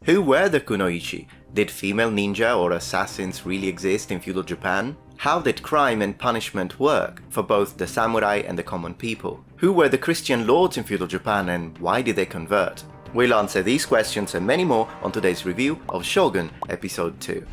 Who were the Kunoichi? Did female ninja or assassins really exist in feudal Japan? How did crime and punishment work for both the samurai and the common people? Who were the Christian lords in feudal Japan and why did they convert? We'll answer these questions and many more on today's review of Shogun Episode 2.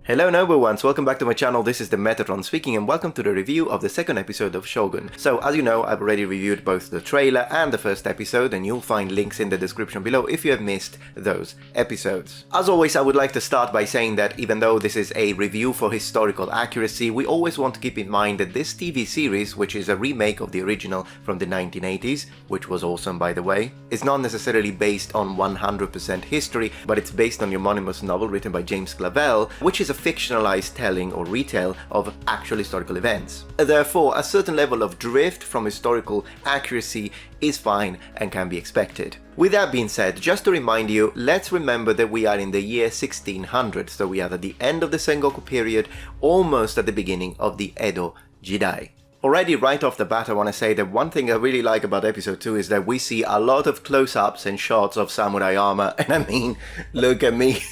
Hello noble ones, welcome back to my channel. This is the Metatron speaking and welcome to the review of the second episode of Shogun. So as you know, I've already reviewed both the trailer and the first episode, and you'll find links in the description below if you have missed those episodes. As always, I would like to start by saying that even though this is a review for historical accuracy, we always want to keep in mind that this TV series, which is a remake of the original from the 1980s, which was awesome by the way, is not necessarily based on 100% history, but it's based on the homonymous novel written by James Clavell, which is a fictionalized telling or retell of actual historical events. Therefore, a certain level of drift from historical accuracy is fine and can be expected. With that being said, just to remind you, let's remember that we are in the year 1600, so we are at the end of the Sengoku period, almost at the beginning of the Edo Jidai. Already right off the bat I want to say that one thing I really like about episode 2 is that we see a lot of close-ups and shots of samurai armor, and I mean, look at me.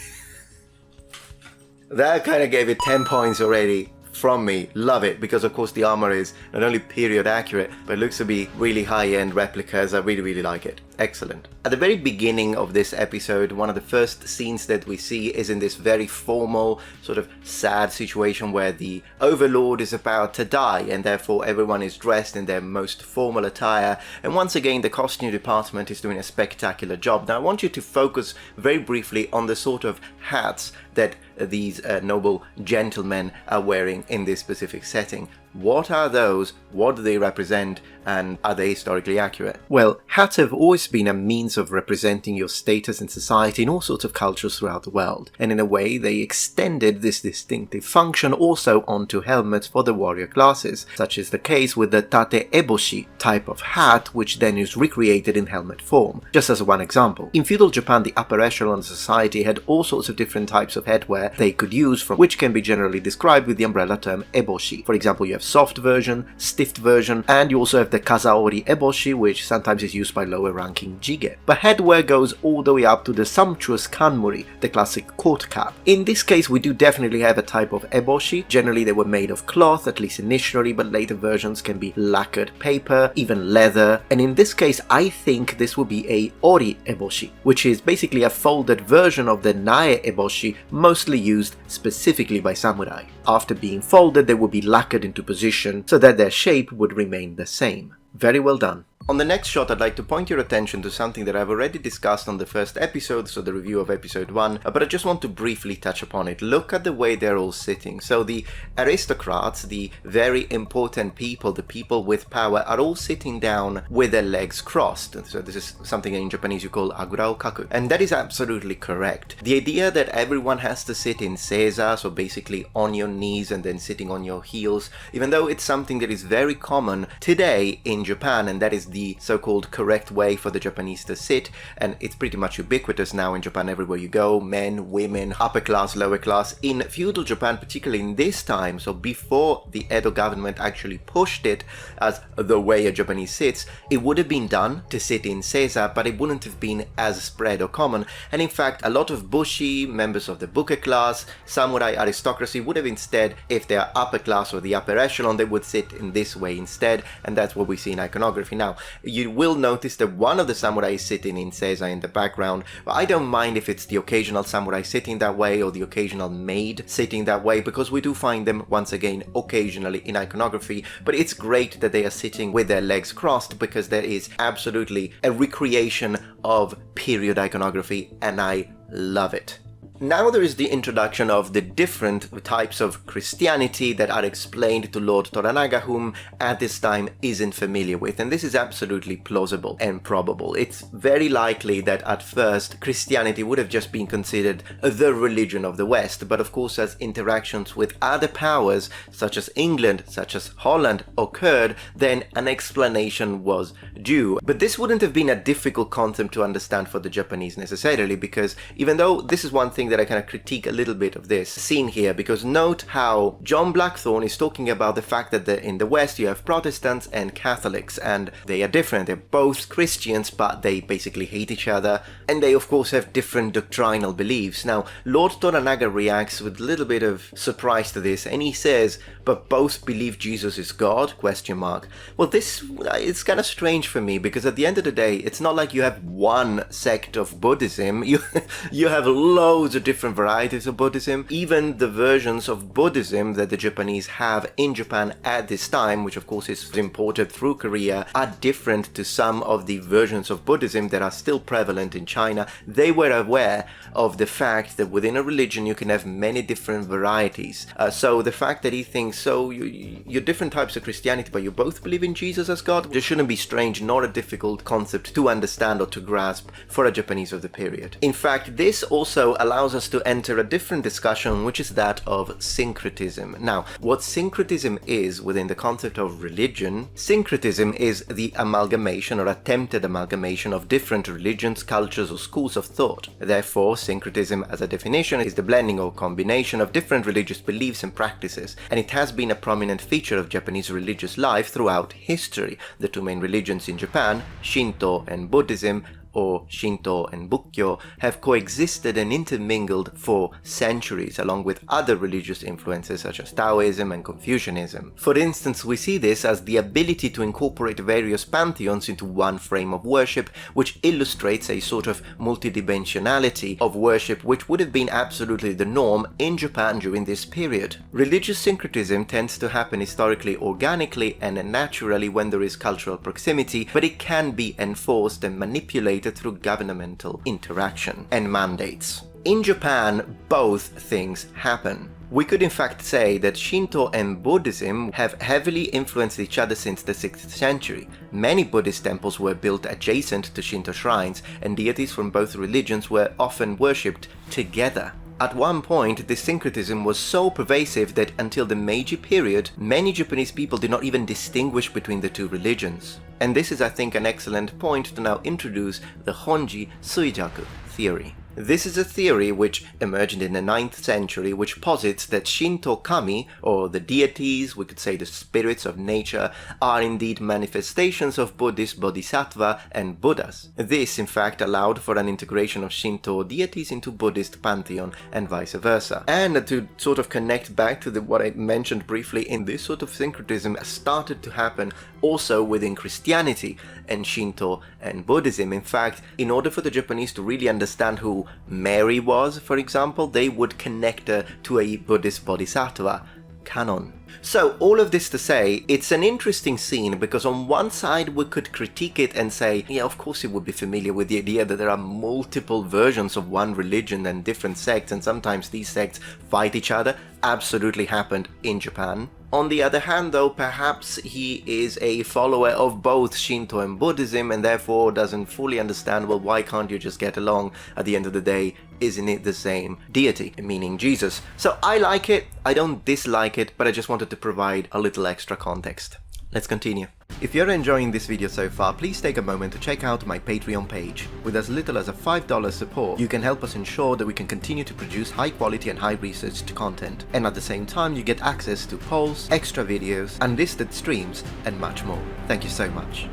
That kind of gave it 10 points already from me. Love it, because of course the armor is not only period accurate, but it looks to be really high-end replicas. I really like it. Excellent. At the very beginning of this episode, one of the first scenes that we see is in this very formal, sort of sad situation where the overlord is about to die and therefore everyone is dressed in their most formal attire, and once again the costume department is doing a spectacular job. Now I want you to focus very briefly on the sort of hats that these noble gentlemen are wearing in this specific setting. What are those? What do they represent? And are they historically accurate? Well, hats have always been a means of representing your status in society in all sorts of cultures throughout the world, and in a way they extended this distinctive function also onto helmets for the warrior classes, such is the case with the tate eboshi type of hat, which then is recreated in helmet form. Just as one example, in feudal Japan the upper echelon society had all sorts of different types of headwear they could use, from which can be generally described with the umbrella term eboshi. For example, you have soft version, stiff version, and you also have the kazaori eboshi, which sometimes is used by lower ranking jige. But headwear goes all the way up to the sumptuous kanmuri, the classic court cap. In this case we do definitely have a type of eboshi. Generally they were made of cloth, at least initially, but later versions can be lacquered paper, even leather, and in this case I think this would be a ori eboshi, which is basically a folded version of the nae eboshi, mostly used specifically by samurai. After being folded they would be lacquered into position so that their shape would remain the same. Very well done. On the next shot I'd like to point your attention to something that I've already discussed on the first episode, so the review of episode 1, but I just want to briefly touch upon it. Look at the way they're all sitting. So the aristocrats, the very important people, the people with power, are all sitting down with their legs crossed. So this is something in Japanese you call agura o kaku, and that is absolutely correct. The idea that everyone has to sit in seiza, so basically on your knees and then sitting on your heels, even though it's something that is very common today in Japan, and that is the so-called correct way for the Japanese to sit, and it's pretty much ubiquitous now in Japan everywhere you go, men, women, upper class, lower class. In feudal Japan, particularly in this time, so before the Edo government actually pushed it as the way a Japanese sits, it would have been done to sit in seiza, but it wouldn't have been as spread or common, and in fact a lot of bushi, members of the buke class, samurai aristocracy would have instead, if they are upper class or the upper echelon, they would sit in this way instead, and that's what we see in iconography. Now you will notice that one of the samurai is sitting in seiza in the background, but I don't mind if it's the occasional samurai sitting that way or the occasional maid sitting that way, because we do find them once again occasionally in iconography, but it's great that they are sitting with their legs crossed because there is absolutely a recreation of period iconography and I love it. Now there is the introduction of the different types of Christianity that are explained to Lord Toranaga, whom at this time isn't familiar with, and this is absolutely plausible and probable. It's very likely that at first Christianity would have just been considered the religion of the West, but of course as interactions with other powers such as England, such as Holland occurred, then an explanation was due. But this wouldn't have been a difficult concept to understand for the Japanese necessarily, because even though this is one thing that I kind of critique a little bit of this scene here, because note how John Blackthorne is talking about the fact that in the West you have Protestants and Catholics, and they are different. They're both Christians, but they basically hate each other, and they of course have different doctrinal beliefs. Now, Lord Toranaga reacts with a little bit of surprise to this, and he says, but both believe Jesus is God? Question mark. Well, this it's kind of strange for me, because at the end of the day, it's not like you have one sect of Buddhism. You have loads of different varieties of Buddhism. Even the versions of Buddhism that the Japanese have in Japan at this time, which of course is imported through Korea, are different to some of the versions of Buddhism that are still prevalent in China. They were aware of the fact that within a religion you can have many different varieties. So the fact that he thinks, so you're different types of Christianity, but you both believe in Jesus as God, this shouldn't be strange nor a difficult concept to understand or to grasp for a Japanese of the period. In fact, this also allows us to enter a different discussion, which is that of syncretism. Now, what syncretism is within the concept of religion, syncretism is the amalgamation or attempted amalgamation of different religions, cultures, or schools of thought. Therefore, syncretism as a definition is the blending or combination of different religious beliefs and practices, and it has been a prominent feature of Japanese religious life throughout history. The two main religions in Japan, Shinto and Buddhism, or Shinto and Bukkyo, have coexisted and intermingled for centuries, along with other religious influences such as Taoism and Confucianism. For instance, we see this as the ability to incorporate various pantheons into one frame of worship, which illustrates a sort of multidimensionality of worship which would have been absolutely the norm in Japan during this period. Religious syncretism tends to happen historically organically and naturally when there is cultural proximity, but it can be enforced and manipulated through governmental interaction and mandates. In Japan, both things happen. We could in fact say that Shinto and Buddhism have heavily influenced each other since the 6th century. Many Buddhist temples were built adjacent to Shinto shrines, and deities from both religions were often worshipped together. At one point, this syncretism was so pervasive that until the Meiji period, many Japanese people did not even distinguish between the two religions. And this is, I think, an excellent point to now introduce the Honji Suijaku theory. This is a theory which emerged in the 9th century, which posits that Shinto kami, or the deities, we could say the spirits of nature, are indeed manifestations of Buddhist bodhisattva and Buddhas. This, in fact, allowed for an integration of Shinto deities into Buddhist pantheon and vice versa. And to sort of connect back to what I mentioned briefly, in this sort of syncretism started to happen also within Christianity and Shinto and Buddhism. In fact, in order for the Japanese to really understand who Mary was, for example, they would connect her to a Buddhist bodhisattva canon. So all of this to say, it's an interesting scene because on one side we could critique it and say, yeah, of course it would be familiar with the idea that there are multiple versions of one religion and different sects, and sometimes these sects fight each other. Absolutely happened in Japan. On the other hand, though, perhaps he is a follower of both Shinto and Buddhism and therefore doesn't fully understand, well, why can't you just get along? At the end of the day, isn't it the same deity, meaning Jesus? So I like it, I don't dislike it, but I just wanted to provide a little extra context. Let's continue. If you're enjoying this video so far, please take a moment to check out my Patreon page. With as little as a $5 support, you can help us ensure that we can continue to produce high quality and high researched content. And at the same time, you get access to polls, extra videos, unlisted streams, and much more. Thank you so much.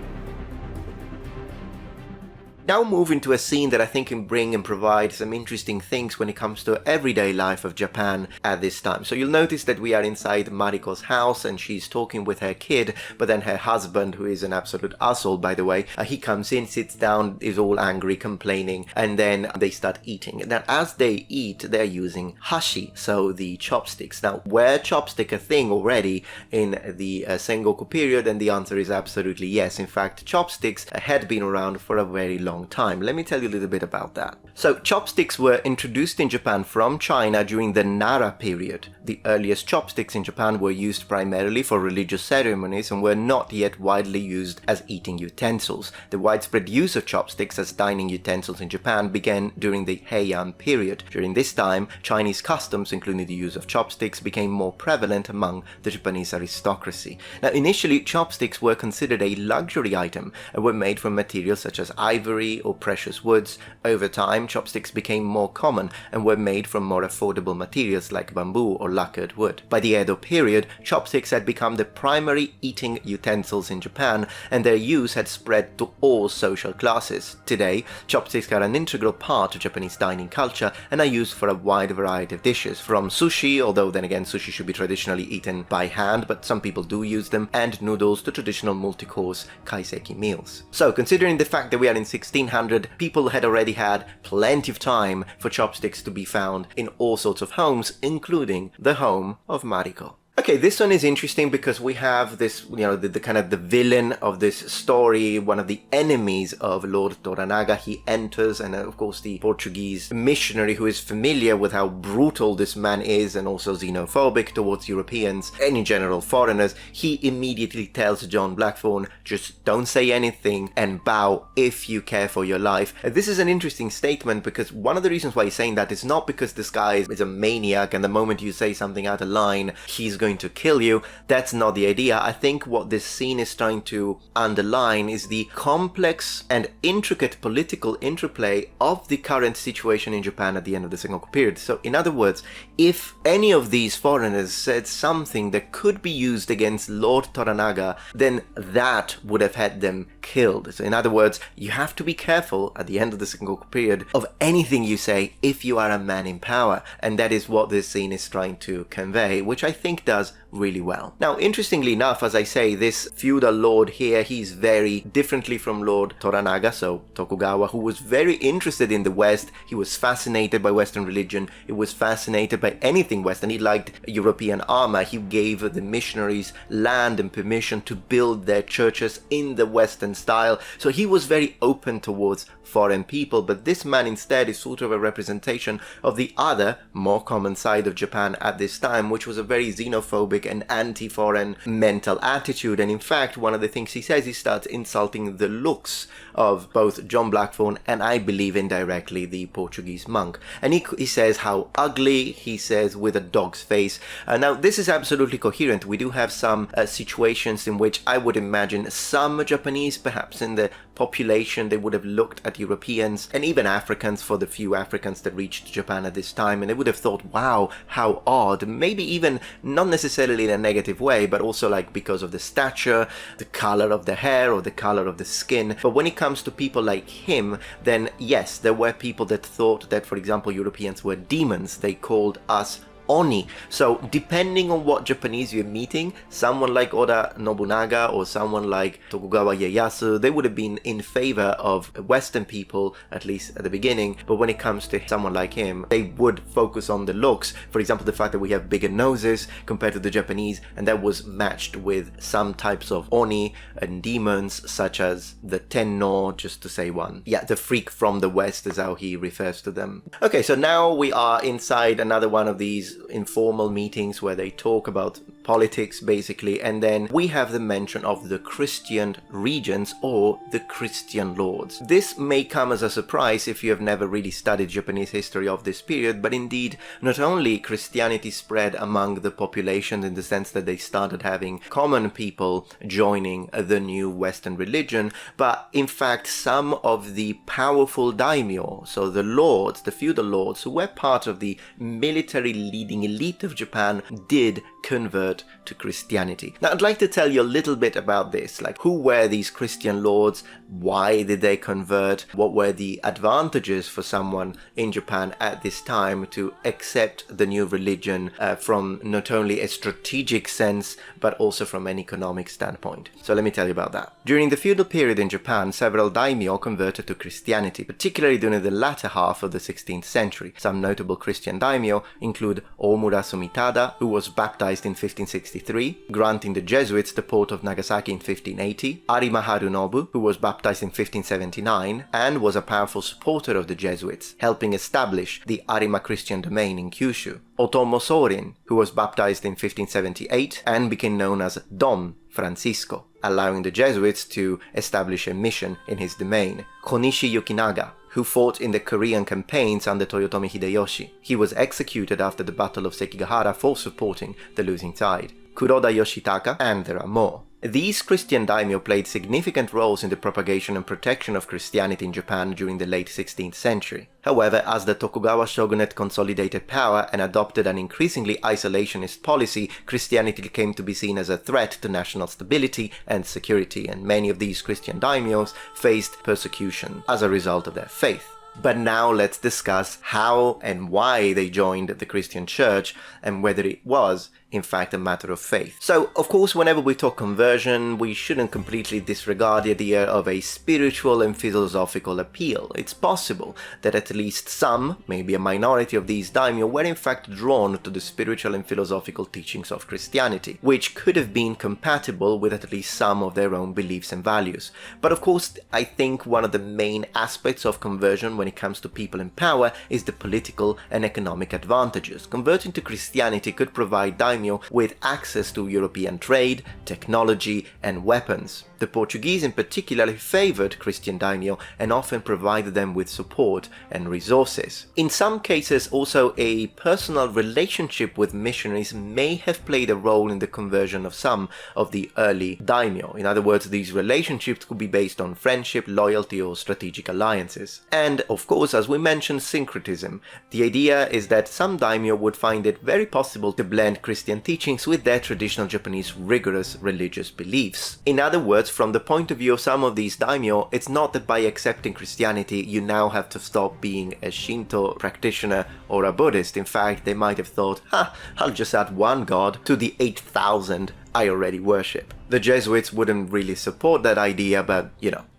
Now move into a scene that I think can bring and provide some interesting things when it comes to everyday life of Japan at this time. So you'll notice that we are inside Mariko's house and she's talking with her kid, but then her husband, who is an absolute asshole by the way, he comes in, sits down, is all angry, complaining, and then they start eating. Now as they eat, they're using hashi, so the chopsticks. Now were chopstick a thing already in the Sengoku period? And the answer is absolutely yes. In fact, chopsticks had been around for a very long time. Let me tell you a little bit about that. So chopsticks were introduced in Japan from China during the Nara period. The earliest chopsticks in Japan were used primarily for religious ceremonies and were not yet widely used as eating utensils. The widespread use of chopsticks as dining utensils in Japan began during the Heian period. During this time, Chinese customs, including the use of chopsticks, became more prevalent among the Japanese aristocracy. Now initially, chopsticks were considered a luxury item and were made from materials such as ivory, ivory or precious woods. Over time, chopsticks became more common and were made from more affordable materials like bamboo or lacquered wood. By the Edo period, chopsticks had become the primary eating utensils in Japan, and their use had spread to all social classes. Today, chopsticks are an integral part of Japanese dining culture and are used for a wide variety of dishes, from sushi, although then again sushi should be traditionally eaten by hand, but some people do use them, and noodles to traditional multi-course kaiseki meals. So, considering the fact that we are in 1600, people had already had plenty of time for chopsticks to be found in all sorts of homes, including the home of Mariko. Okay, this one is interesting because we have this, the kind of the villain of this story, one of the enemies of Lord Toranaga. He enters, and of course the Portuguese missionary who is familiar with how brutal this man is and also xenophobic towards Europeans and in general foreigners, he immediately tells John Blackthorne, just don't say anything and bow if you care for your life. And this is an interesting statement because one of the reasons why he's saying that is not because this guy is a maniac and the moment you say something out of line, he's going to kill you. That's not the idea. I think what this scene is trying to underline is the complex and intricate political interplay of the current situation in Japan at the end of the Sengoku period. So in other words, if any of these foreigners said something that could be used against Lord Toranaga, then that would have had them killed. So in other words, you have to be careful at the end of the Sengoku period of anything you say if you are a man in power, and that is what this scene is trying to convey, which I think does really well. Now, interestingly enough, as I say, this feudal lord here, he's very differently from Lord Toranaga, so Tokugawa, who was very interested in the West. He was fascinated by Western religion. He was fascinated by anything Western. He liked European armor. He gave the missionaries land and permission to build their churches in the Western style. So he was very open towards foreign people, but this man instead is sort of a representation of the other, more common side of Japan at this time, which was a very xenophobic and anti-foreign mental attitude. And in fact, one of the things he says, he starts insulting the looks of both John Blackthorne and I believe indirectly the Portuguese monk. And he says how ugly, he says with a dog's face. Now this is absolutely coherent. We do have some situations in which I would imagine some Japanese, perhaps in the population, they would have looked at Europeans and even Africans, for the few Africans that reached Japan at this time, and they would have thought, wow, how odd. Maybe even not necessarily in a negative way, but also like because of the stature, the color of the hair or the color of the skin. But when it comes to people like him, then yes, there were people that thought that, for example, Europeans were demons. They called us Oni. So depending on what Japanese you're meeting, someone like Oda Nobunaga or someone like Tokugawa Ieyasu, they would have been in favor of Western people, at least at the beginning. But when it comes to someone like him, they would focus on the looks. For example, the fact that we have bigger noses compared to the Japanese, and that was matched with some types of Oni and demons, such as the Tenno, just to say one. Yeah, the freak from the West is how he refers to them. Okay, so now we are inside another one of these informal meetings where they talk about politics basically, and then we have the mention of the Christian regents or the Christian lords. This may come as a surprise if you have never really studied Japanese history of this period, but indeed not only Christianity spread among the population in the sense that they started having common people joining the new Western religion, but in fact some of the powerful daimyo, so the lords, the feudal lords who were part of the military leading elite of Japan, did convert to Christianity. Now I'd like to tell you a little bit about this, like who were these Christian lords, why did they convert, what were the advantages for someone in Japan at this time to accept the new religion from not only a strategic sense but also from an economic standpoint. So let me tell you about that. During the feudal period in Japan, several daimyo converted to Christianity, particularly during the latter half of the 16th century. Some notable Christian daimyo include Omura Sumitada, who was baptized in 1563, granting the Jesuits the port of Nagasaki in 1580, Arima Harunobu, who was baptized in 1579 and was a powerful supporter of the Jesuits, helping establish the Arima Christian domain in Kyushu, Otomo Sorin, who was baptized in 1578 and became known as Don Francisco, allowing the Jesuits to establish a mission in his domain, Konishi Yukinaga, who fought in the Korean campaigns under Toyotomi Hideyoshi. He was executed after the Battle of Sekigahara for supporting the losing side. Kuroda Yoshitaka, and there are more. These Christian daimyo played significant roles in the propagation and protection of Christianity in Japan during the late 16th century. However, as the Tokugawa shogunate consolidated power and adopted an increasingly isolationist policy, Christianity came to be seen as a threat to national stability and security, and many of these Christian daimyos faced persecution as a result of their faith. But now let's discuss how and why they joined the Christian church and whether it was, in fact, a matter of faith. So, of course, whenever we talk conversion, we shouldn't completely disregard the idea of a spiritual and philosophical appeal. It's possible that at least some, maybe a minority of these daimyo, were in fact drawn to the spiritual and philosophical teachings of Christianity, which could have been compatible with at least some of their own beliefs and values. But of course, I think one of the main aspects of conversion when it comes to people in power is the political and economic advantages. Converting to Christianity could provide daimyo with access to European trade, technology, and weapons. The Portuguese in particular favored Christian daimyo and often provided them with support and resources. In some cases, also a personal relationship with missionaries may have played a role in the conversion of some of the early daimyo. In other words, these relationships could be based on friendship, loyalty, or strategic alliances. And of course, as we mentioned, syncretism. The idea is that some daimyo would find it very possible to blend Christian teachings with their traditional Japanese rigorous religious beliefs. In other words, from the point of view of some of these daimyo, it's not that by accepting Christianity you now have to stop being a Shinto practitioner or a Buddhist. In fact, they might have thought, I'll just add one god to the 8,000 I already worship. The Jesuits wouldn't really support that idea, but,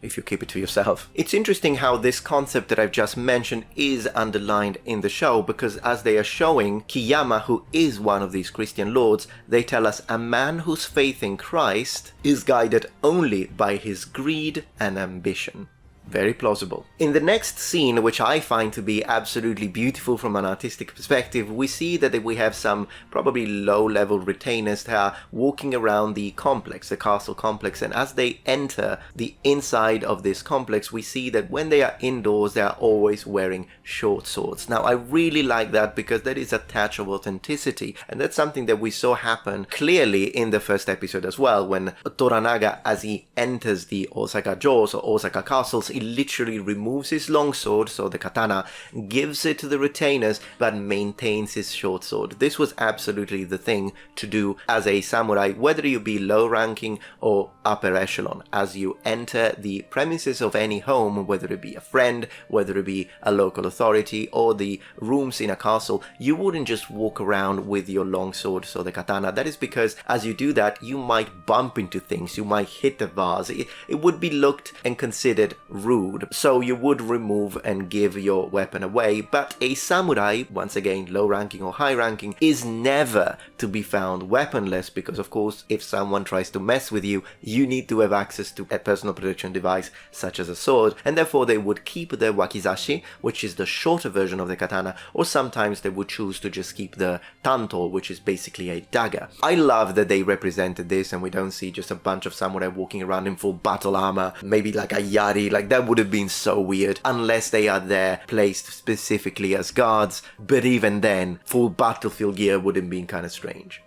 if you keep it to yourself. It's interesting how this concept that I've just mentioned is underlined in the show, because as they are showing, Kiyama, who is one of these Christian lords, they tell us a man whose faith in Christ is guided only by his greed and ambition. Very plausible. In the next scene, which I find to be absolutely beautiful from an artistic perspective, we see that we have some probably low-level retainers that are walking around the complex, the castle complex, and as they enter the inside of this complex, we see that when they are indoors, they are always wearing short swords. Now, I really like that because that is a touch of authenticity, and that's something that we saw happen clearly in the first episode as well, when Toranaga, as he enters the Osaka Joes or Osaka castles, he literally removes his longsword, so the katana, gives it to the retainers, but maintains his short sword. This was absolutely the thing to do as a samurai, whether you be low ranking or upper echelon. As you enter the premises of any home, whether it be a friend, whether it be a local authority, or the rooms in a castle, you wouldn't just walk around with your longsword, so the katana. That is because as you do that, you might bump into things, you might hit a vase. It would be looked and considered rude, so you would remove and give your weapon away. But a samurai, once again low ranking or high ranking, is never to be found weaponless, because of course if someone tries to mess with you, you need to have access to a personal protection device such as a sword, and therefore they would keep their wakizashi, which is the shorter version of the katana, or sometimes they would choose to just keep the tanto, which is basically a dagger. I love that they represented this and we don't see just a bunch of samurai walking around in full battle armor, maybe like a yari, like that would have been so weird unless they are there placed specifically as guards, but even then full battlefield gear would have been kind of strange.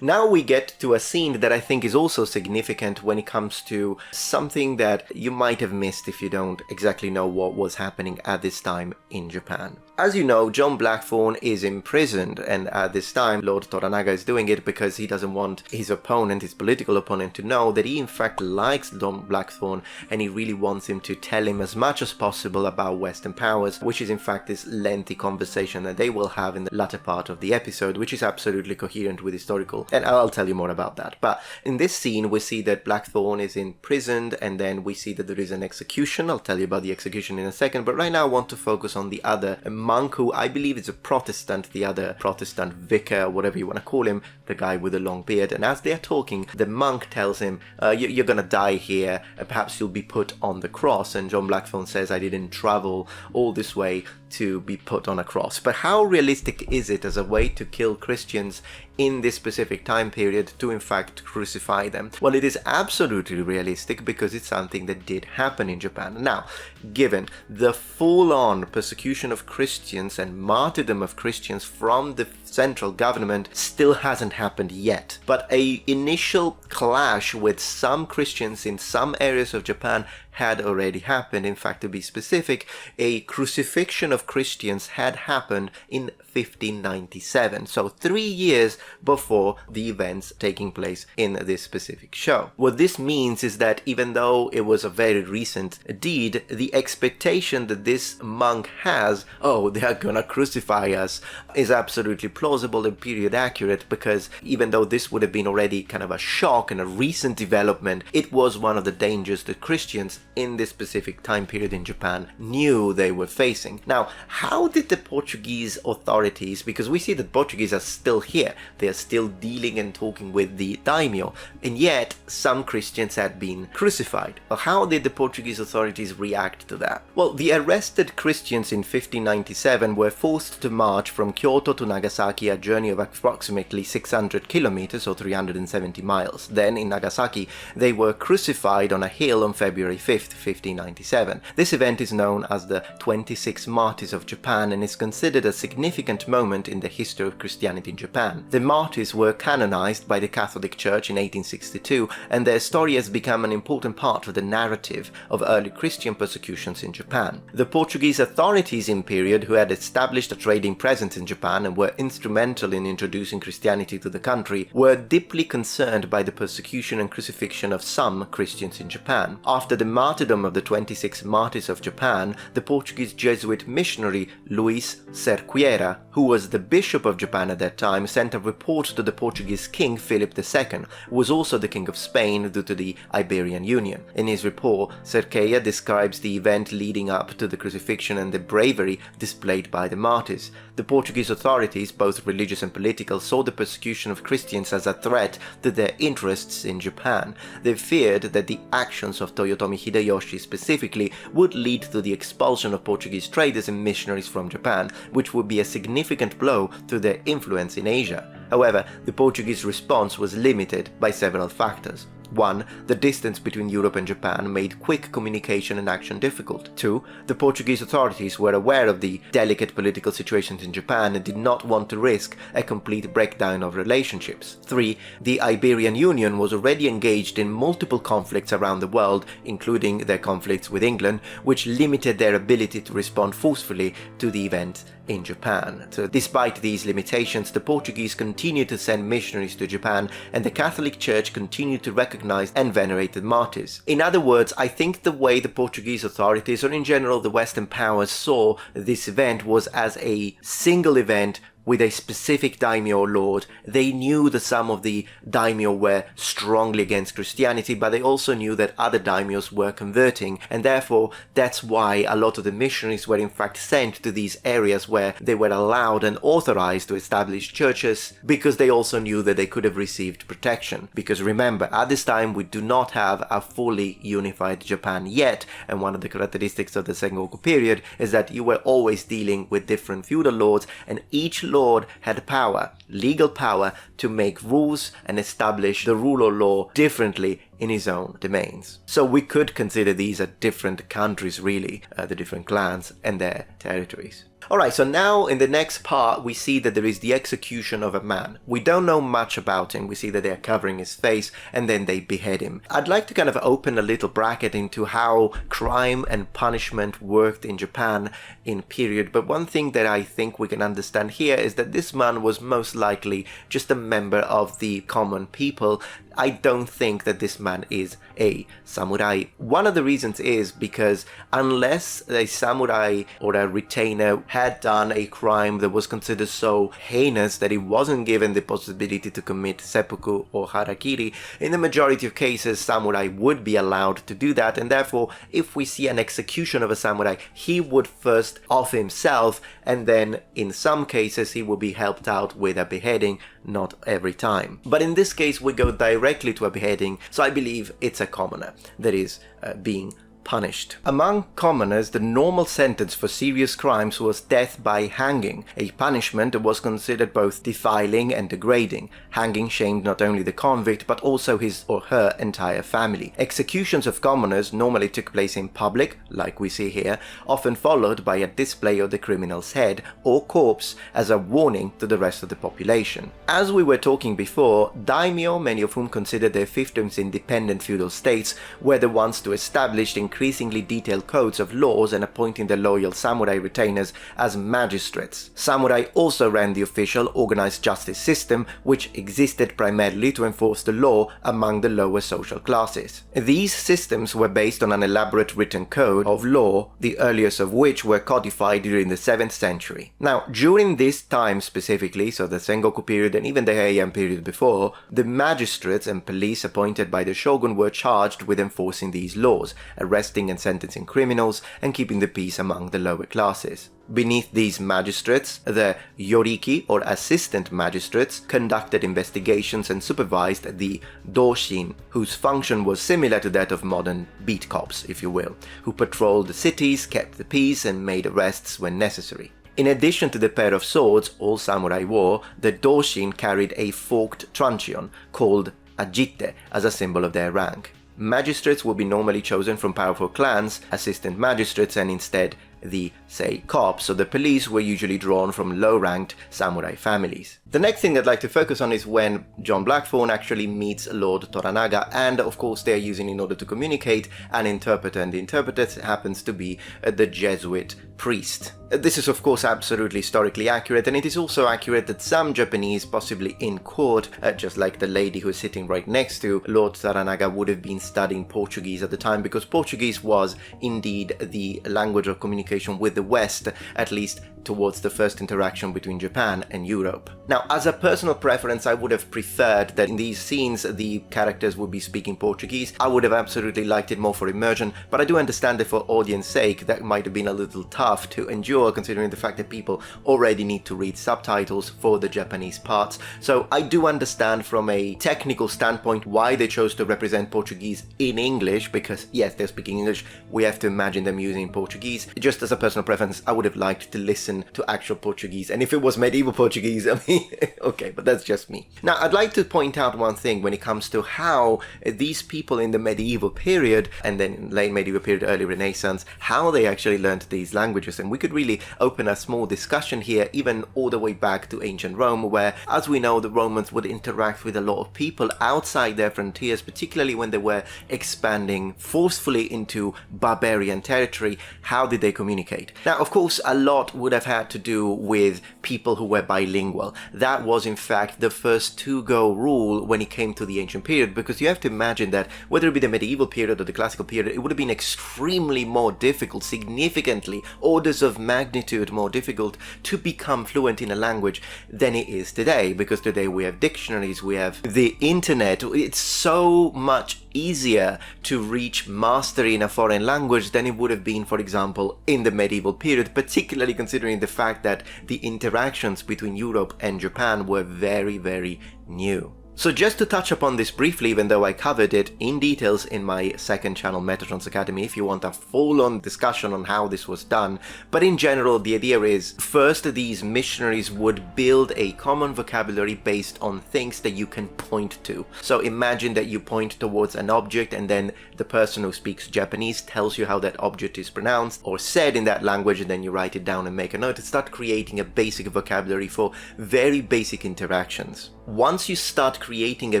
Now we get to a scene that I think is also significant when it comes to something that you might have missed if you don't exactly know what was happening at this time in Japan. As you know, John Blackthorne is imprisoned, and at this time Lord Toranaga is doing it because he doesn't want his opponent, his political opponent, to know that he in fact likes John Blackthorne, and he really wants him to tell him as much as possible about Western powers, which is in fact this lengthy conversation that they will have in the latter part of the episode, which is absolutely coherent with historical, and I'll tell you more about that. But in this scene we see that Blackthorne is imprisoned, and then we see that there is an execution. I'll tell you about the execution in a second, but right now I want to focus on the other monk, who I believe is a Protestant, the other Protestant vicar, whatever you want to call him, the guy with the long beard. And as they're talking, the monk tells him, you're gonna die here, perhaps you'll be put on the cross. And John Blackthorne says, I didn't travel all this way to be put on a cross. But how realistic is it as a way to kill Christians in this specific time period, to in fact crucify them? Well, it is absolutely realistic because it's something that did happen in Japan. Now, given the full-on persecution of Christians and martyrdom of Christians from the central government still hasn't happened yet. But a initial clash with some Christians in some areas of Japan had already happened. In fact, to be specific, a crucifixion of Christians had happened in 1597, so 3 years before the events taking place in this specific show. What this means is that even though it was a very recent deed, the expectation that this monk has, oh, they are gonna crucify us, is absolutely plausible and period accurate, because even though this would have been already kind of a shock and a recent development, it was one of the dangers that Christians in this specific time period in Japan knew they were facing. Now, how did the Portuguese authorities, because we see that Portuguese are still here, they are still dealing and talking with the daimyo, and yet some Christians had been crucified. Well, how did the Portuguese authorities react to that? Well, the arrested Christians in 1597 were forced to march from Kyoto to Nagasaki, a journey of approximately 600 kilometers or 370 miles. Then in Nagasaki, they were crucified on a hill on February 5th, 1597. This event is known as the 26 Martyrs of Japan and is considered a significant moment in the history of Christianity in Japan. The martyrs were canonized by the Catholic Church in 1862, and their story has become an important part of the narrative of early Christian persecutions in Japan. The Portuguese authorities in period, who had established a trading presence in Japan and were instrumental in introducing Christianity to the country, were deeply concerned by the persecution and crucifixion of some Christians in Japan. After the martyrdom of the 26 Martyrs of Japan, the Portuguese Jesuit missionary Luis Cerqueira, who was the Bishop of Japan at that time, sent a report to the Portuguese King Philip II, who was also the King of Spain due to the Iberian Union. In his report, Cerqueira describes the event leading up to the crucifixion and the bravery displayed by the martyrs. The Portuguese authorities, both religious and political, saw the persecution of Christians as a threat to their interests in Japan. They feared that the actions of Toyotomi Hideyoshi specifically would lead to the expulsion of Portuguese traders and missionaries from Japan, which would be a significant blow to their influence in Asia. However, the Portuguese response was limited by several factors. 1. The distance between Europe and Japan made quick communication and action difficult. 2. The Portuguese authorities were aware of the delicate political situations in Japan and did not want to risk a complete breakdown of relationships. 3. The Iberian Union was already engaged in multiple conflicts around the world, including their conflicts with England, which limited their ability to respond forcefully to the event in Japan. So despite these limitations, the Portuguese continued to send missionaries to Japan, and the Catholic Church continued to recognize and venerate the martyrs. In other words, I think the way the Portuguese authorities, or in general the Western powers, saw this event was as a single event with a specific daimyo lord. They knew that some of the daimyo were strongly against Christianity, but they also knew that other daimyos were converting, and therefore that's why a lot of the missionaries were in fact sent to these areas where they were allowed and authorized to establish churches, because they also knew that they could have received protection. Because remember, at this time we do not have a fully unified Japan yet, and one of the characteristics of the Sengoku period is that you were always dealing with different feudal lords, and each lord had power, legal power, to make rules and establish the rule of law differently in his own domains. So we could consider these as different countries really, the different clans and their territories. Alright, so now in the next part we see that there is the execution of a man. We don't know much about him, we see that they are covering his face and then they behead him. I'd like to kind of open a little bracket into how crime and punishment worked in Japan in period, but one thing that I think we can understand here is that this man was most likely just a member of the common people. I don't think that this man is a samurai. One of the reasons is because unless a samurai or a retainer had done a crime that was considered so heinous that he wasn't given the possibility to commit seppuku or harakiri, in the majority of cases samurai would be allowed to do that, and therefore if we see an execution of a samurai, he would first off himself, and then in some cases he would be helped out with a beheading, not every time. But in this case we go directly to a beheading, so I believe it's a commoner that is being punished. Among commoners, the normal sentence for serious crimes was death by hanging, a punishment that was considered both defiling and degrading. Hanging shamed not only the convict but also his or her entire family. Executions of commoners normally took place in public, like we see here, often followed by a display of the criminal's head or corpse as a warning to the rest of the population. As we were talking before, daimyo, many of whom considered their fiefdoms independent feudal states, were the ones to establish increasingly detailed codes of laws and appointing their loyal samurai retainers as magistrates. Samurai also ran the official organized justice system, which existed primarily to enforce the law among the lower social classes. These systems were based on an elaborate written code of law, the earliest of which were codified during the 7th century. Now, during this time specifically, so the Sengoku period and even the Heian period before, the magistrates and police appointed by the shogun were charged with enforcing these laws, arresting and sentencing criminals, and keeping the peace among the lower classes. Beneath these magistrates, the yoriki, or assistant magistrates, conducted investigations and supervised the doshin, whose function was similar to that of modern beat cops, if you will, who patrolled the cities, kept the peace, and made arrests when necessary. In addition to the pair of swords all samurai wore, the doshin carried a forked truncheon, called ajite, as a symbol of their rank. Magistrates would be normally chosen from powerful clans, assistant magistrates, and instead the, say, cops or the police were usually drawn from low-ranked samurai families. The next thing I'd like to focus on is when John Blackthorne actually meets Lord Toranaga, and of course they're using, in order to communicate, an interpreter, and the interpreter happens to be the Jesuit priest. This is of course absolutely historically accurate, and it is also accurate that some Japanese, possibly in court, just like the lady who is sitting right next to Lord Toranaga, would have been studying Portuguese at the time, because Portuguese was indeed the language of communication with the West, at least towards the first interaction between Japan and Europe. Now, as a personal preference, I would have preferred that in these scenes the characters would be speaking Portuguese. I would have absolutely liked it more for immersion, but I do understand that for audience sake that might have been a little tough to endure, considering the fact that people already need to read subtitles for the Japanese parts. So I do understand from a technical standpoint why they chose to represent Portuguese in English, because yes, they're speaking English, we have to imagine them using Portuguese. Just as a personal preference, I would have liked to listen to actual Portuguese, and if it was medieval Portuguese, I mean, okay, but that's just me. Now, I'd like to point out one thing when it comes to how these people in the medieval period, and then late medieval period, early Renaissance, how they actually learned these languages, and we could really open a small discussion here, even all the way back to ancient Rome, where, as we know, the Romans would interact with a lot of people outside their frontiers, particularly when they were expanding forcefully into barbarian territory. How did they communicate? Now, of course, a lot would have had to do with people who were bilingual. That was in fact the first to-go rule when it came to the ancient period, because you have to imagine that whether it be the medieval period or the classical period, it would have been extremely more difficult, significantly, orders of magnitude more difficult to become fluent in a language than it is today, because today we have dictionaries, we have the internet. It's so much easier to reach mastery in a foreign language than it would have been, for example, in the medieval period, particularly considering the fact that the interactions between Europe and Japan were very, very new. So just to touch upon this briefly, even though I covered it in details in my second channel, Metatron's Academy, if you want a full-on discussion on how this was done, but in general the idea is, first these missionaries would build a common vocabulary based on things that you can point to. So imagine that you point towards an object and then the person who speaks Japanese tells you how that object is pronounced or said in that language, and then you write it down and make a note and start creating a basic vocabulary for very basic interactions. Once you start creating a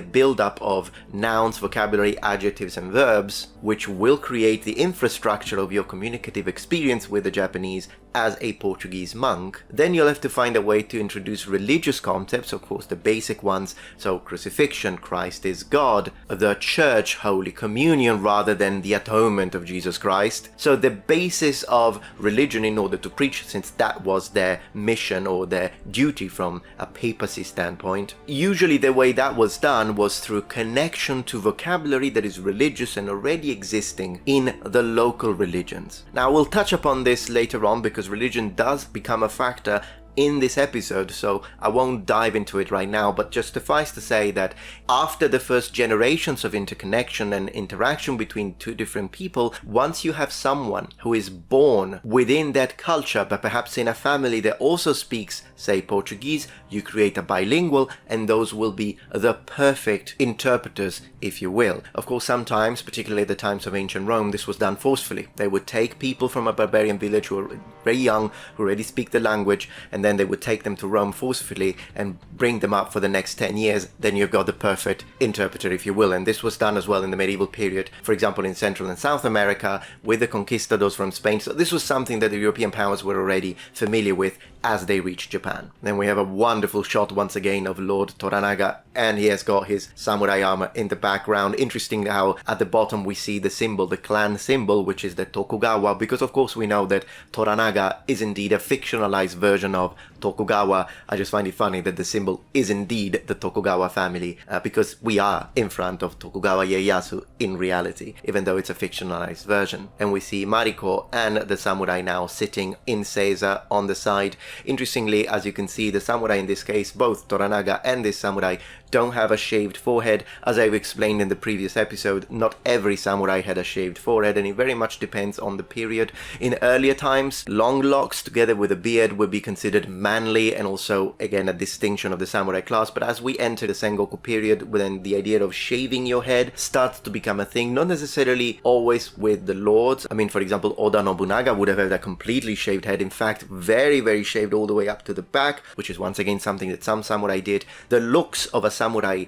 build-up of nouns, vocabulary, adjectives, and verbs, which will create the infrastructure of your communicative experience with the Japanese as a Portuguese monk, then you'll have to find a way to introduce religious concepts, of course the basic ones, so crucifixion, Christ is God, the church, Holy Communion, rather than the atonement of Jesus Christ. So the basis of religion in order to preach, since that was their mission or their duty from a papacy standpoint. Usually the way that was done was through connection to vocabulary that is religious and already existing in the local religions. Now we'll touch upon this later on, because religion does become a factor in this episode, so I won't dive into it right now, but just suffice to say that after the first generations of interconnection and interaction between two different people, once you have someone who is born within that culture, but perhaps in a family that also speaks, say, Portuguese, you create a bilingual, and those will be the perfect interpreters, if you will. Of course, sometimes, particularly at the times of ancient Rome, this was done forcefully. They would take people from a barbarian village who were very young, who already speak the language, and then they would take them to Rome forcefully and bring them up for the next 10 years. Then you've got the perfect interpreter, if you will. And this was done as well in the medieval period, for example, in Central and South America, with the conquistadors from Spain. So this was something that the European powers were already familiar with as they reached Japan. Then we have a wonderful shot once again of Lord Toranaga, and he has got his samurai armor in the background. Interesting how at the bottom we see the symbol, the clan symbol, which is the Tokugawa, because of course we know that Toranaga is indeed a fictionalized version of Tokugawa. I just find it funny that the symbol is indeed the Tokugawa family, because we are in front of Tokugawa Ieyasu in reality, even though it's a fictionalized version. And we see Mariko and the samurai now sitting in Seiza on the side. Interestingly, as you can see, the samurai in this case, both Toranaga and this samurai, don't have a shaved forehead. As I've explained in the previous episode, not every samurai had a shaved forehead, and it very much depends on the period. In earlier times, long locks together with a beard would be considered manly, and also, again, a distinction of the samurai class. But as we enter the Sengoku period, when the idea of shaving your head starts to become a thing, not necessarily always with the lords. I mean, for example, Oda Nobunaga would have had a completely shaved head, in fact, very, very shaved all the way up to the back, which is once again something that some samurai did. The looks of a samurai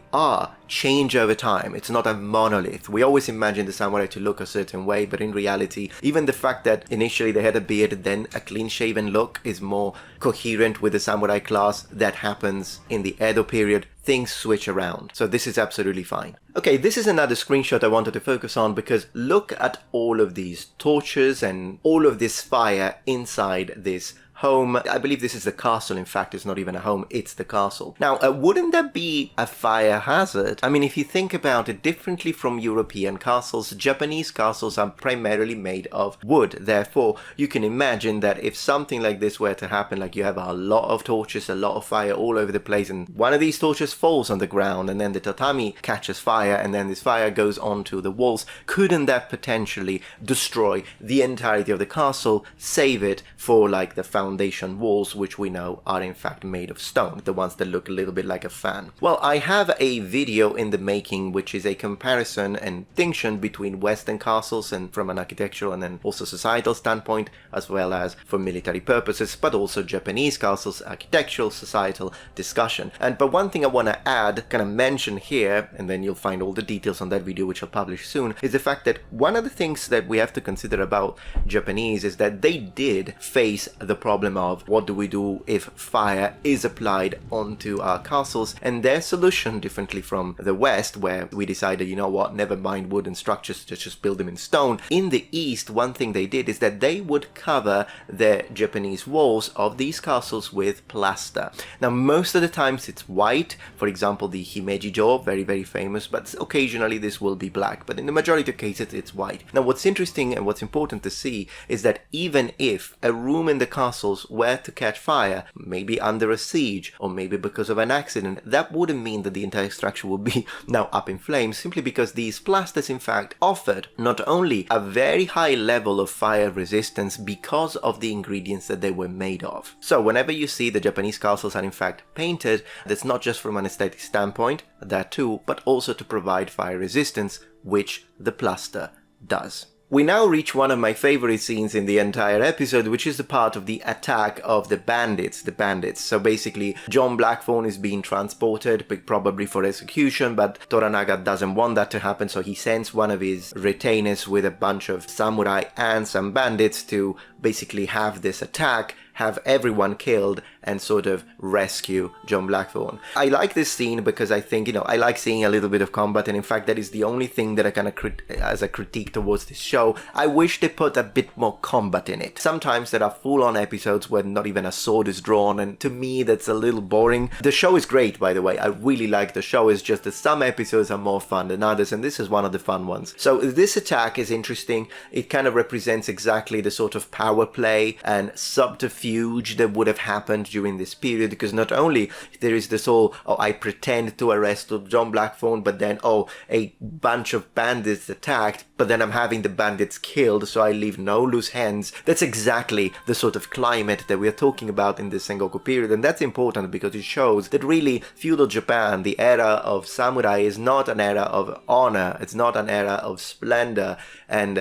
change over time. It's not a monolith. We always imagine the samurai to look a certain way, but in reality, even the fact that initially they had a beard, then a clean-shaven look is more coherent with the samurai class. That happens in the Edo period. Things switch around. So this is absolutely fine. Okay, this is another screenshot I wanted to focus on, because look at all of these torches and all of this fire inside this home. I believe this is the castle. In fact, it's not even a home, it's the castle. Now, wouldn't that be a fire hazard? I mean, if you think about it, differently from European castles, Japanese castles are primarily made of wood. Therefore, you can imagine that if something like this were to happen, like you have a lot of torches, a lot of fire all over the place, and one of these torches falls on the ground, and then the tatami catches fire, and then this fire goes onto the walls, couldn't that potentially destroy the entirety of the castle, save it for like the foundation walls, which we know are in fact made of stone, the ones that look a little bit like a fan? Well, I have a video in the making which is a comparison and distinction between Western castles, and from an architectural and then also societal standpoint, as well as for military purposes, but also Japanese castles, architectural, societal discussion. But one thing I want to add, kind of mention here, and then you'll find all the details on that video which I'll publish soon, is the fact that one of the things that we have to consider about Japanese is that they did face the problem of what do we do if fire is applied onto our castles, and their solution, differently from the West, where we decided, you know what, never mind wooden structures, just build them in stone. In the East, one thing they did is that they would cover their Japanese walls of these castles with plaster. Now, most of the times it's white. For example, the Himeji-jo, very, very famous, but occasionally this will be black, but in the majority of cases it's white. Now, what's interesting and what's important to see is that even if a room in the castles were to catch fire, maybe under a siege, or maybe because of an accident, that wouldn't mean that the entire structure would be now up in flames, simply because these plasters in fact offered not only a very high level of fire resistance because of the ingredients that they were made of. So whenever you see the Japanese castles are in fact painted, that's not just from an aesthetic standpoint, that too, but also to provide fire resistance, which the plaster does. We now reach one of my favorite scenes in the entire episode, which is the part of the attack of the bandits. So basically, John Blackthorne is being transported, probably for execution, but Toranaga doesn't want that to happen, so he sends one of his retainers with a bunch of samurai and some bandits to basically have this attack, have everyone killed, and sort of rescue John Blackthorne. I like this scene because I think, I like seeing a little bit of combat, and in fact that is the only thing that I kind of as a critique towards this show. I wish they put a bit more combat in it. Sometimes there are full-on episodes where not even a sword is drawn, and to me that's a little boring. The show is great, by the way. I really like the show. It's just that some episodes are more fun than others, and this is one of the fun ones. So this attack is interesting. It kind of represents exactly the sort of power power play and subterfuge that would have happened during this period, because not only there is this whole, oh, I pretend to arrest John Blackthorne, but then, oh, a bunch of bandits attacked, but then I'm having the bandits killed, so I leave no loose ends. That's exactly the sort of climate that we are talking about in this Sengoku period, and that's important because it shows that really feudal Japan, the era of samurai, is not an era of honor, it's not an era of splendor and,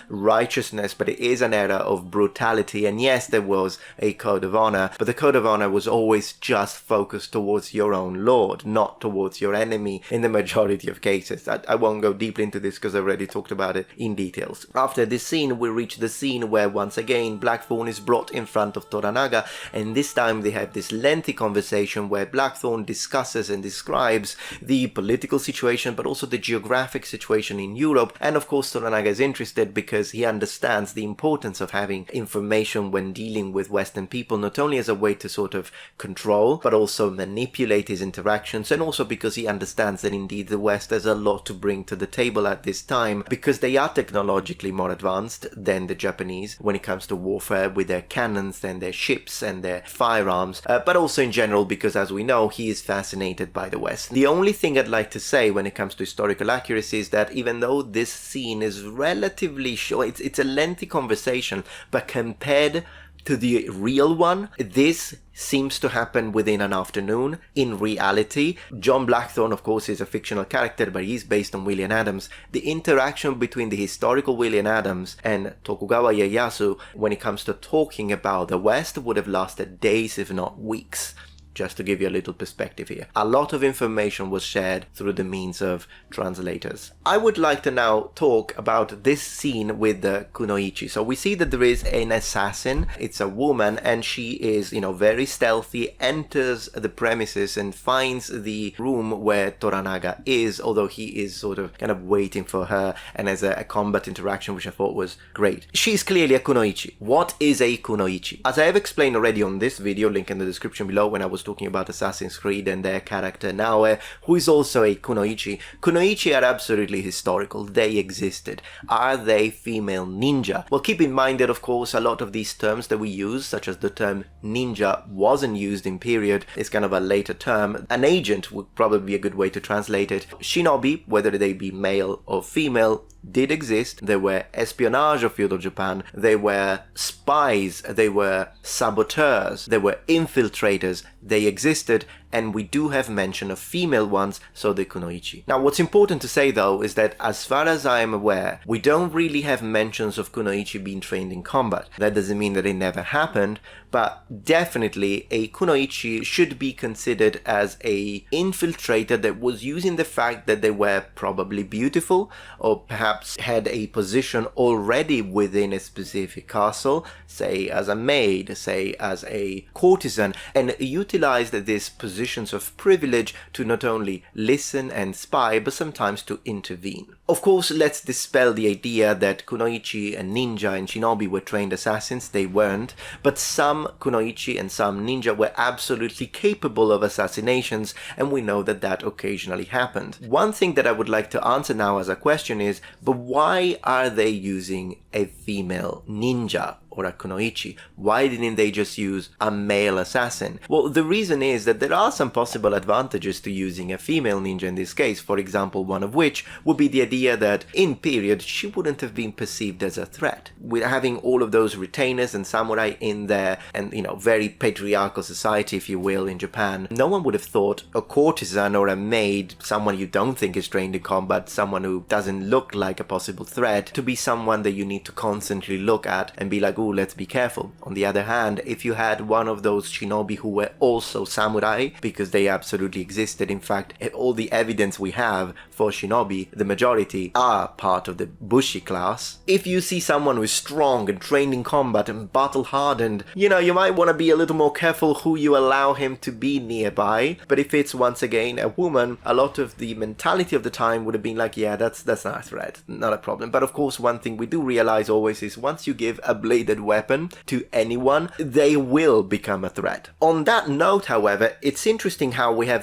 righteousness, but it is an era of brutality. And yes, there was a code of honor, but the code of honor was always just focused towards your own lord, not towards your enemy in the majority of cases. I won't go deeply into this because I already talked about it in details. After this scene, we reach the scene where once again Blackthorne is brought in front of Toranaga, and this time they have this lengthy conversation where Blackthorne discusses and describes the political situation, but also the geographic situation in Europe. And of course Toranaga is interested because he understands the importance of having information when dealing with Western people, not only as a way to sort of control, but also manipulate his interactions, and also because he understands that indeed the West has a lot to bring to the table at this time, because they are technologically more advanced than the Japanese when it comes to warfare, with their cannons and their ships and their firearms, but also in general because, as we know, he is fascinated by the West. The only thing I'd like to say when it comes to historical accuracy is that even though this scene is relatively short, it's a lengthy conversation, but compared to the real one, this seems to happen within an afternoon. In reality, John Blackthorne, of course, is a fictional character, but he's based on William Adams. The interaction between the historical William Adams and Tokugawa Ieyasu when it comes to talking about the West would have lasted days, if not weeks. Just to give you a little perspective here. A lot of information was shared through the means of translators. I would like to now talk about this scene with the Kunoichi. So we see that there is an assassin. It's a woman, and she is, very stealthy, enters the premises and finds the room where Toranaga is, although he is sort of kind of waiting for her, and has a combat interaction, which I thought was great. She's clearly a Kunoichi. What is a Kunoichi? As I have explained already on this video, link in the description below, when I was talking about Assassin's Creed and their character Naoe, who is also a Kunoichi. Kunoichi are absolutely historical. They existed. Are they female ninja? Well, keep in mind that, of course, a lot of these terms that we use, such as the term ninja, wasn't used in period. It's kind of a later term. An agent would probably be a good way to translate it. Shinobi, whether they be male or female, did exist. There were espionage of feudal Japan, they were spies, they were saboteurs, they were infiltrators. They existed, and we do have mention of female ones, so the Kunoichi. Now, what's important to say though is that as far as I am aware, we don't really have mentions of Kunoichi being trained in combat. That doesn't mean that it never happened, but definitely a Kunoichi should be considered as a infiltrator that was using the fact that they were probably beautiful, or perhaps had a position already within a specific castle, say as a maid, say as a courtesan, and utilized this positions of privilege to not only listen and spy, but sometimes to intervene. Of course, let's dispel the idea that Kunoichi and ninja and shinobi were trained assassins. They weren't, but some Kunoichi and some ninja were absolutely capable of assassinations, and we know that that occasionally happened. One thing that I would like to answer now as a question is, but why are they using a female ninja or a Kunoichi? Why didn't they just use a male assassin? Well, the reason is that there are some possible advantages to using a female ninja in this case. For example, one of which would be the idea that in period she wouldn't have been perceived as a threat. With having all of those retainers and samurai in there, and very patriarchal society, if you will, in Japan, no one would have thought a courtesan or a maid, someone you don't think is trained in combat, someone who doesn't look like a possible threat, to be someone that you need to constantly look at and be like, ooh, let's be careful. On the other hand, if you had one of those shinobi who were also samurai, because they absolutely existed, in fact, all the evidence we have for shinobi, the majority are part of the bushi class. If you see someone who is strong and trained in combat and battle hardened, you might want to be a little more careful who you allow him to be nearby. But if it's once again a woman, a lot of the mentality of the time would have been like, yeah, that's not a threat, not a problem. But of course, one thing we do realize always is once you give a blade wielded weapon to anyone, they will become a threat. On that note, however, it's interesting how we have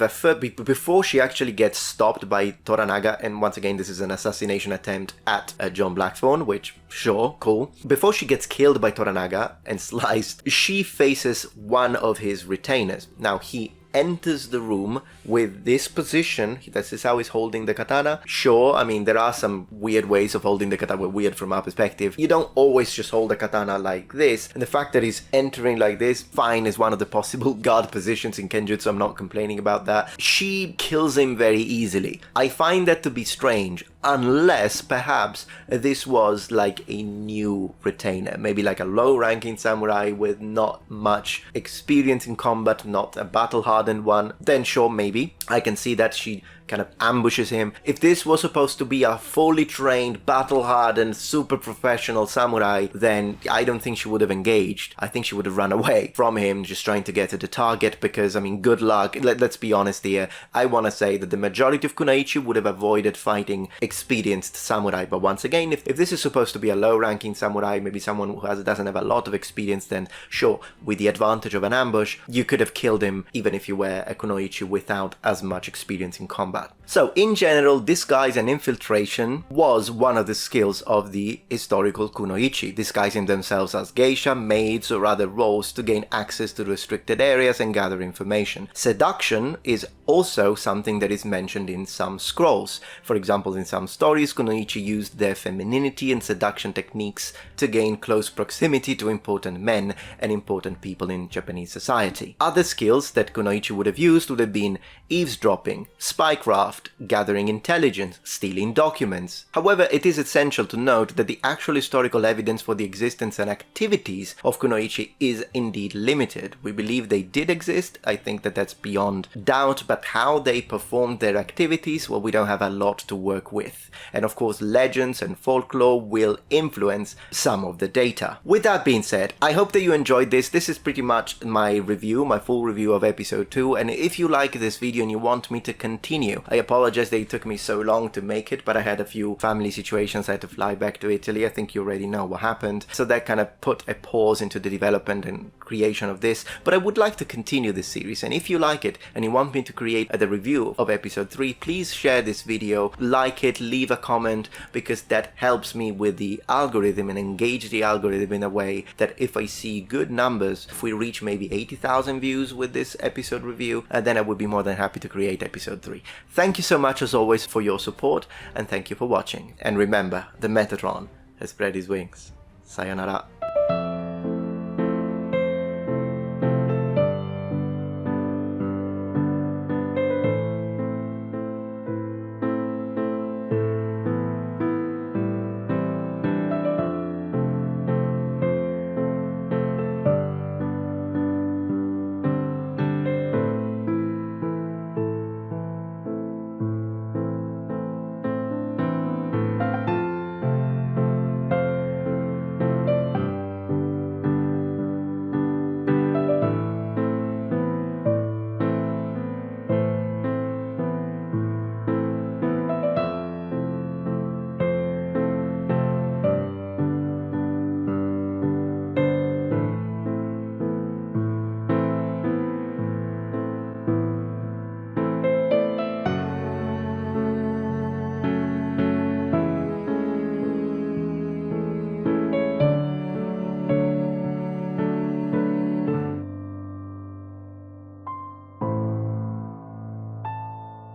before she actually gets stopped by Toranaga, and once again this is an assassination attempt at John Blackthorne, which sure, cool. Before she gets killed by Toranaga and sliced, she faces one of his retainers. Now he enters the room with this position. This is how he's holding the katana. Sure, I mean, there are some weird ways of holding the katana, weird from our perspective. You don't always just hold the katana like this, and the fact that he's entering like this, fine, is one of the possible guard positions in Kenjutsu. I'm not complaining about that. She kills him very easily. I find that to be strange, unless perhaps this was like a new retainer, maybe like a low-ranking samurai with not much experience in combat, not a battle-hardened one. Then sure, maybe I can see that she kind of ambushes him. If this was supposed to be a fully trained, battle-hardened, super professional samurai, then I don't think she would have engaged. I think she would have run away from him, just trying to get to the target, because, I mean, good luck. Let's be honest here. I want to say that the majority of Kunoichi would have avoided fighting experienced samurai, but once again, if this is supposed to be a low-ranking samurai, maybe someone who doesn't have a lot of experience, then sure, with the advantage of an ambush, you could have killed him even if you were a Kunoichi without as much experience in combat. So, in general, disguise and infiltration was one of the skills of the historical Kunoichi, disguising themselves as geisha, maids, or other roles to gain access to restricted areas and gather information. Seduction is also something that is mentioned in some scrolls. For example, in some stories, Kunoichi used their femininity and seduction techniques to gain close proximity to important men and important people in Japanese society. Other skills that Kunoichi would have used would have been eavesdropping, spycraft, gathering intelligence, stealing documents. However, it is essential to note that the actual historical evidence for the existence and activities of Kunoichi is indeed limited. We believe they did exist, I think that that's beyond doubt, but how they performed their activities, well, we don't have a lot to work with. And of course, legends and folklore will influence some of the data. With that being said, I hope that you enjoyed this. This is pretty much my review, my full review of episode 2, and if you like this video and you want me to continue, I apologize that it took me so long to make it, but I had a few family situations. I had to fly back to Italy. I think you already know what happened. So that kind of put a pause into the development and creation of this, but I would like to continue this series, and if you like it and you want me to create the review of episode 3, please share this video, like it, leave a comment, because that helps me with the algorithm and engage the algorithm in a way that if I see good numbers, if we reach maybe 80,000 views with this episode review, then I would be more than happy to create episode 3. Thank you so much as always for your support, and thank you for watching. And remember, the Metatron has spread his wings. Sayonara.